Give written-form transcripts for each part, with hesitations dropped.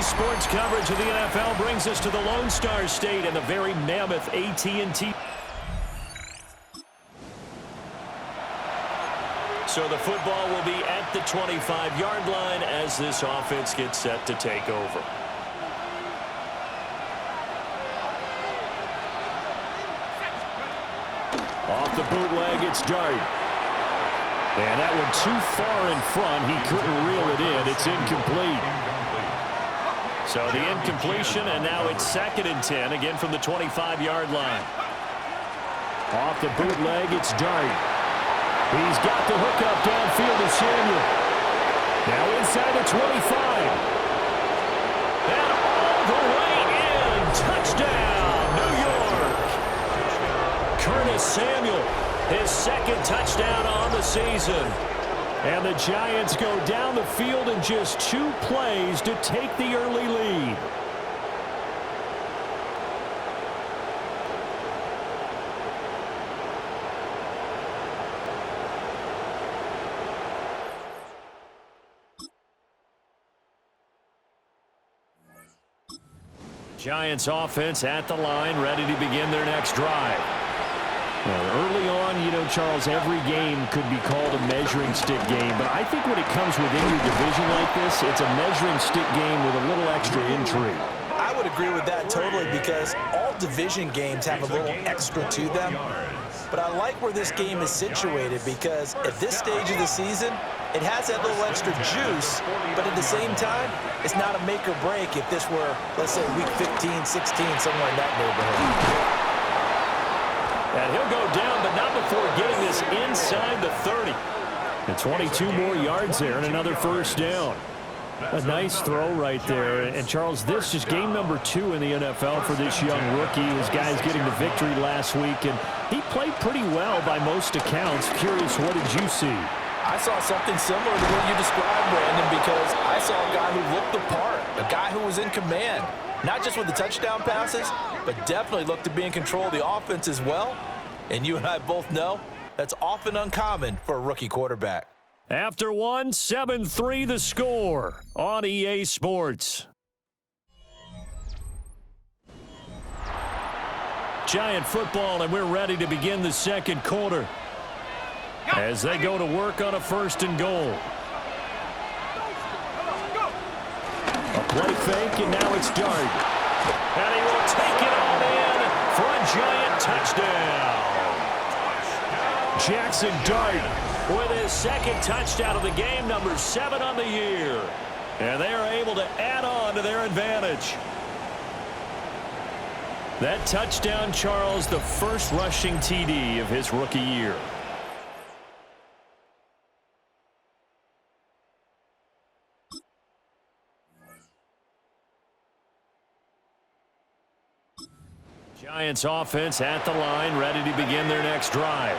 Today's sports coverage of the NFL brings us to the Lone Star State and the very mammoth AT&T. So the football will be at the 25-yard line as this offense gets set to take over. Off the bootleg, it's Dart. And that one too far in front. He couldn't reel it in. It's incomplete. So the incompletion, and now it's 2nd and 10, again from the 25-yard line. Off the bootleg, it's Dart. He's got the hook up downfield to Samuel. Now inside the 25. And all the way in. Touchdown, New York. Curtis Samuel, his 2nd touchdown on the season. And the Giants go down the field in just 2 plays to take the early lead. Giants offense at the line, ready to begin their next drive. Well, early on, you know, Charles, every game could be called a measuring stick game, but I think when it comes within your division like this, it's a measuring stick game with a little extra intrigue. I would agree with that totally because all division games have a little extra to them. But I like where this game is situated because at this stage of the season, it has that little extra juice, but at the same time, it's not a make or break if this were, let's say, week 15, 16, somewhere in that neighborhood. And he'll go down, but not before getting this inside the 30. And 22 more yards there and another first down. A nice throw right there. And Charles, this is game number 2 in the NFL for this young rookie. His guys getting the victory last week, and he played pretty well by most accounts. Curious, what did you see? I saw something similar to what you described, Brandon, because I saw a guy who looked the part, a guy who was in command. Not just with the touchdown passes, but definitely looked to be in control of the offense as well. And you and I both know that's often uncommon for a rookie quarterback. After 1, 7-3 the score on EA Sports. Giant football, and we're ready to begin the second quarter as they go to work on a 1st and goal. A play fake, and now it's Dart. And he will take it on in for a Giant touchdown. Jackson Dart with his 2nd touchdown of the game, number 7 on the year. And they are able to add on to their advantage. That touchdown, Charles, the first rushing TD of his rookie year. Giants offense at the line, ready to begin their next drive.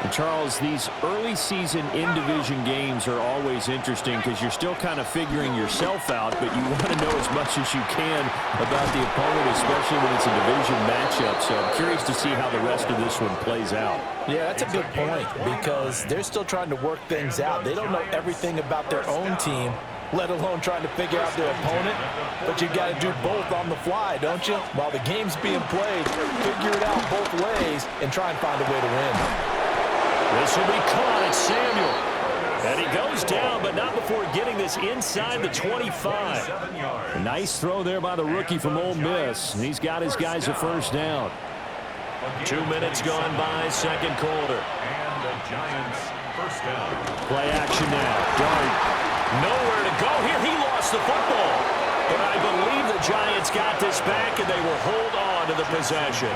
And Charles, these early season in-division games are always interesting because you're still kind of figuring yourself out, but you want to know as much as you can about the opponent, especially when it's a division matchup. So I'm curious to see how the rest of this one plays out. Yeah, that's a good point because they're still trying to work things out. They don't know everything about their own team, let alone trying to figure out their opponent. But you got to do both on the fly, don't you? While the game's being played, figure it out both ways and try and find a way to win. This will be caught at Samuel. And he goes down, but not before getting this inside the 25. A nice throw there by the rookie from Ole Miss. And he's got his guys a first down. 2 minutes gone by, second quarter. And the Giants first down. Play action now. Dart. Nowhere to go here. He lost the football. But I believe the Giants got this back, and they will hold on to the possession.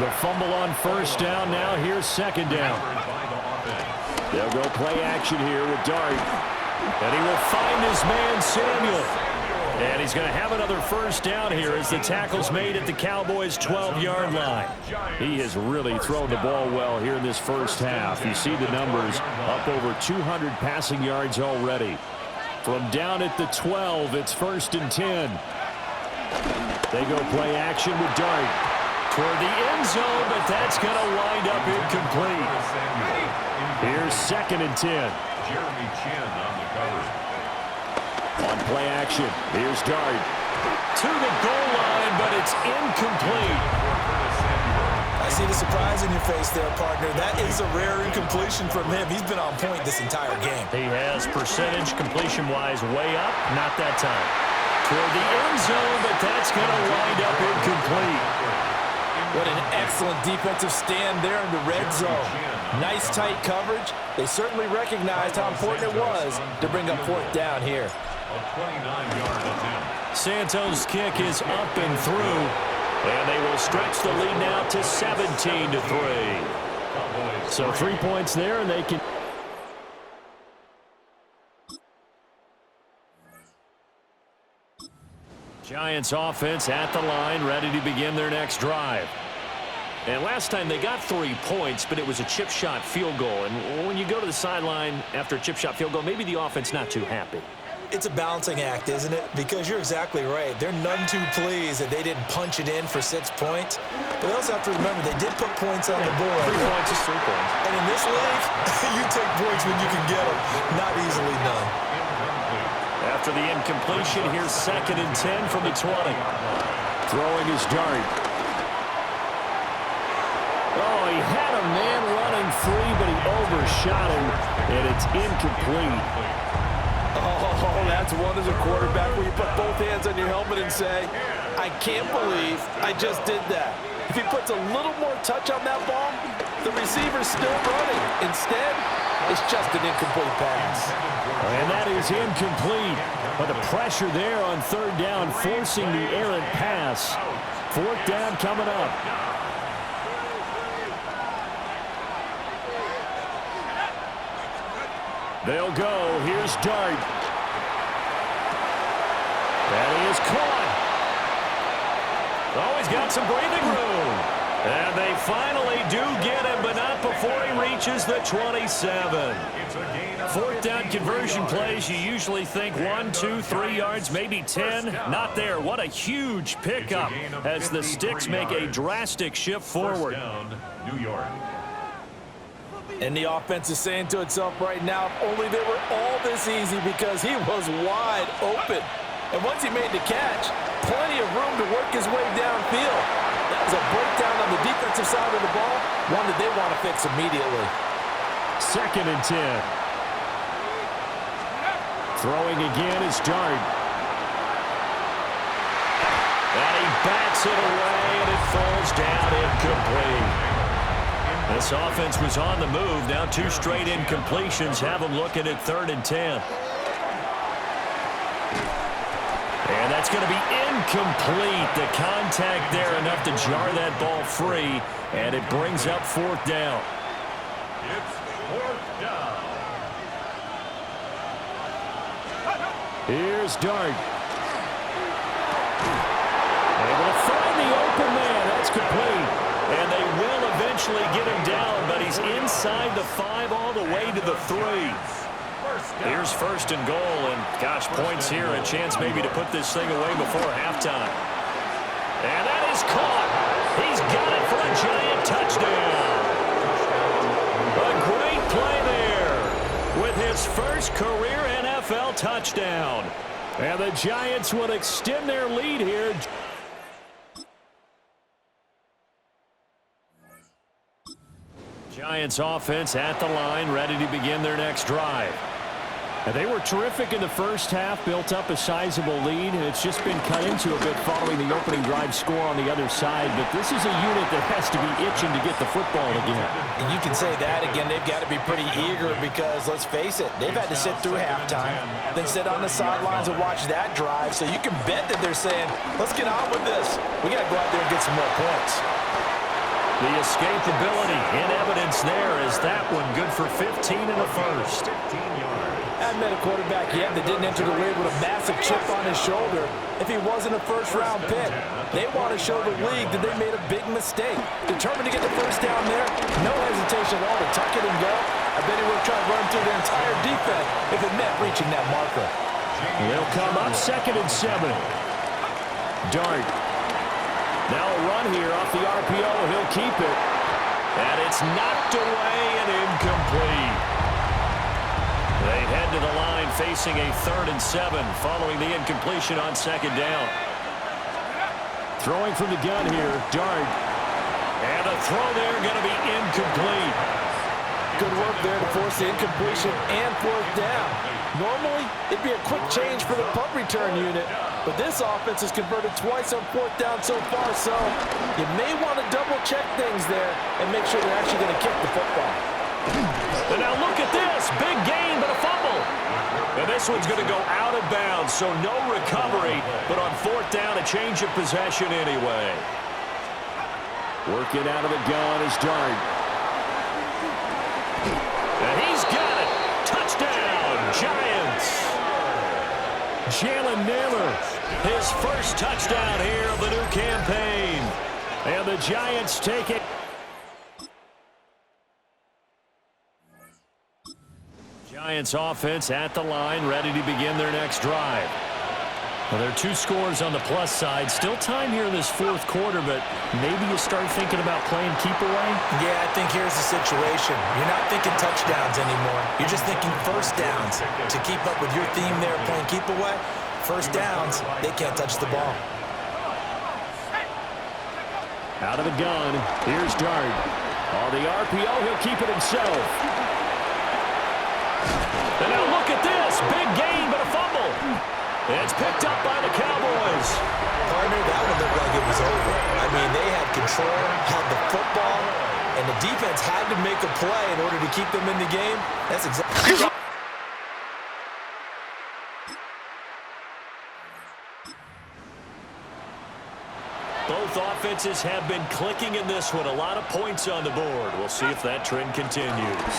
The fumble on first down. Now here's second down. They'll go play action here with Dart. And he will find his man, Samuel. And he's going to have another first down here as the tackle's made at the Cowboys' 12-yard line. He has really thrown the ball well here in this first half. You see the numbers, up over 200 passing yards already. From down at the 12, it's 1st and 10. They go play action with Dart toward the end zone, but that's going to wind up incomplete. Here's 2nd and 10. Jeremy Chin on the cover. On play action, here's Dart. To the goal line, but it's incomplete. I see the surprise in your face there, partner. That is a rare incompletion from him. He's been on point this entire game. He has percentage completion-wise way up, not that time. Toward the end zone, but that's going to wind up incomplete. What an excellent defensive stand there in the red zone. Nice tight coverage. They certainly recognized how important it was to bring up fourth down here. A 29-yard attempt. Santos' kick is up and through, and they will stretch the lead now to 17-3. So 3 points there, and they can... Giants offense at the line, ready to begin their next drive. And last time they got 3 points, but it was a chip shot field goal. And when you go to the sideline after a chip shot field goal, maybe the offense not too happy. It's a balancing act, isn't it? Because you're exactly right. They're none too pleased that they didn't punch it in for 6 points. But they also have to remember they did put points on the board. 3 points is 3 points. And in this league, you take points when you can get them. Not easily done. After the incompletion, here's 2nd and 10 from the 20. Throwing his Dart. Oh, he had a man running free, but he overshot him, and it's incomplete. Oh, that's one as a quarterback where you put both hands on your helmet and say, I can't believe I just did that. If he puts a little more touch on that ball, the receiver's still running. Instead, it's just an incomplete pass. And that is incomplete. But the pressure there on 3rd down, forcing the errant pass. 4th down coming up. They'll go. Here's Dart. And he is caught. Oh, he's got some breathing room. And they finally do get him, but not before he reaches the 27. 4th down conversion plays, you usually think 1, 2, 3 yards, maybe 10. Not there. What a huge pickup as the Sticks make a drastic shift forward. New York. And the offense is saying to itself right now, if only they were all this easy, because he was wide open. And once he made the catch, plenty of room to work his way downfield. That was a breakdown on the defensive side of the ball, one that they want to fix immediately. 2nd and 10. Throwing again is Dart. And he bats it away, and it falls down incomplete. This offense was on the move. Now 2 straight incompletions have them looking at 3rd and 10. And that's going to be incomplete. The contact there enough to jar that ball free, and it brings up 4th down. It's 4th down. Here's Dart. Able to find the open man. That's complete. And they will eventually get him down, but he's inside the 5 all the way to the 3. Here's 1st and goal, and gosh, points here, a chance maybe to put this thing away before halftime. And that is caught. He's got it for a Giant touchdown. A great play there with his first career NFL touchdown. And the Giants will extend their lead here. Giants offense at the line, ready to begin their next drive. And they were terrific in the first half, built up a sizable lead, and it's just been cut into a bit following the opening drive score on the other side. But this is a unit that has to be itching to get the football again. And you can say that again. They've got to be pretty eager because, let's face it, they've had to sit through halftime, then sit on the sidelines and watch that drive. So you can bet that they're saying, let's get on with this. We got to go out there and get some more points. The escapability in evidence there is that one good for 15 in the first. I met a quarterback yet that didn't enter the league with a massive chip on his shoulder if he wasn't a first-round pick. They want to show the league that they made a big mistake. Determined to get the first down there, no hesitation at all to tuck it and go. I bet he would have tried to run through their entire defense if it meant reaching that marker. They'll come up 2nd and 7. Dart. Now a run here off the RPO. He'll keep it. And it's knocked away and incomplete. They head to the line facing a 3rd and 7 following the incompletion on 2nd down. Throwing from the gun here, Dart. And the throw there going to be incomplete. Good work there to force the incompletion and 4th down. Normally, it'd be a quick change for the punt return unit, but this offense has converted twice on 4th down so far, so you may want to double-check things there and make sure they're actually going to kick the football. And now look at this. Big gain, but a fumble. And this one's going to go out of bounds, so no recovery, but on 4th down, a change of possession anyway. Working out of the gun is Dart. And he's got it. Touchdown, Giants. Jalen Naylor, his first touchdown here of the new campaign. And the Giants take it. Giants offense at the line, ready to begin their next drive. Well, there are 2 scores on the plus side. Still time here in this 4th quarter, but maybe you start thinking about playing keep away? Yeah, I think here's the situation. You're not thinking touchdowns anymore. You're just thinking 1st downs. To keep up with your theme there, playing keep away, 1st downs, they can't touch the ball. Out of the gun, here's Dart. On the RPO, he'll keep it himself. And now look at this. Big gain, but a fumble. It's picked up by the Cowboys. Partner, that one looked like it was over. I mean, they had control, had the football, and the defense had to make a play in order to keep them in the game. That's exactly. Both offenses have been clicking in this one. A lot of points on the board. We'll see if that trend continues.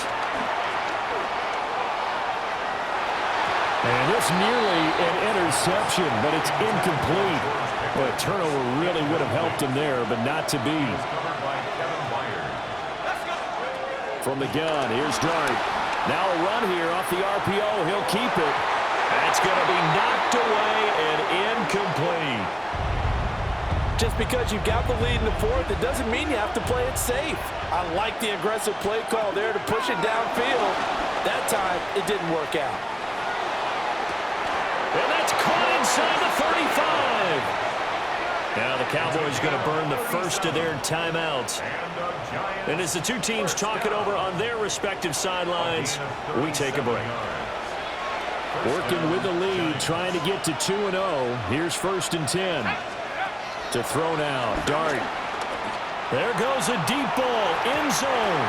And it's nearly an interception, but it's incomplete. Well, a turnover really would have helped him there, but not to be. From the gun, here's Dart. Now a run here off the RPO. He'll keep it. That's going to be knocked away and incomplete. Just because you've got the lead in the 4th, it doesn't mean you have to play it safe. I like the aggressive play call there to push it downfield. That time, it didn't work out. And that's caught inside the 35. Now the Cowboys going to burn the first of their timeouts. And as the 2 teams talk it over on their respective sidelines, we take a break. Working with the lead, trying to get to 2-0. Here's 1st and 10. To throw now, Dart. There goes a deep ball, end zone.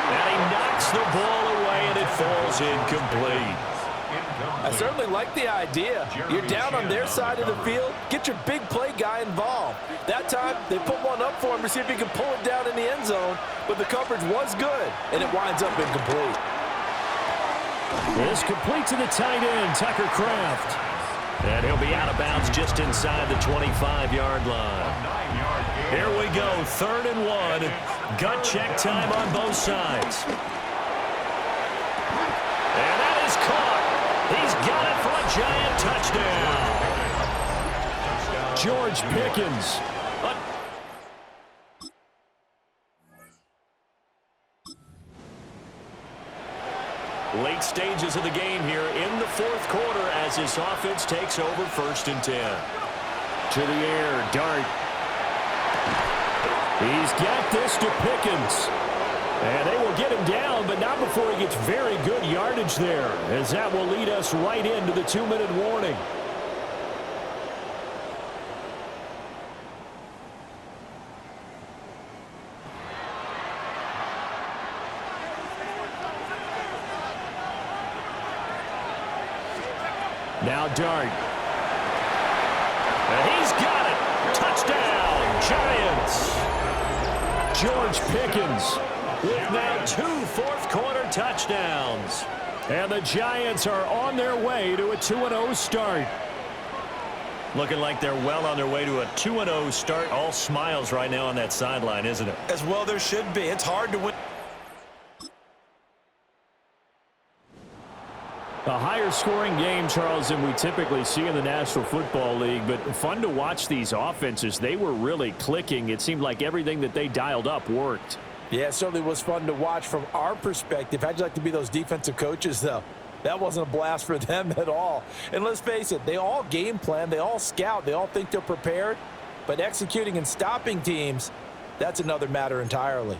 And he knocks the ball away, and it falls incomplete. I certainly like the idea. You're down on their side of the field. Get your big play guy involved. That time, they put one up for him to see if he can pull it down in the end zone. But the coverage was good, and it winds up incomplete. This complete to the tight end, Tucker Kraft. And he'll be out of bounds just inside the 25-yard line. Here we go, 3rd and 1. Gut check time on both sides. And that is caught. He's got it for a Giant touchdown. George Pickens. Late stages of the game here in the 4th quarter as this offense takes over 1st and 10. To the air, Dart. He's got this to Pickens. And they will get him down, but not before he gets very good yardage there, as that will lead us right into the 2-minute warning. Now Dart. And he's got it. Touchdown, Giants. George Pickens with now 2 fourth-quarter touchdowns. And the Giants are on their way to a 2-0 start. Looking like they're well on their way to a 2-0 start. All smiles right now on that sideline, isn't it? As well there should be. It's hard to win. A higher-scoring game, Charles, than we typically see in the National Football League, but fun to watch these offenses. They were really clicking. It seemed like everything that they dialed up worked. Yeah, it certainly was fun to watch from our perspective. How'd you like to be those defensive coaches, though? That wasn't a blast for them at all. And let's face it, they all game plan, they all scout, they all think they're prepared. But executing and stopping teams, that's another matter entirely.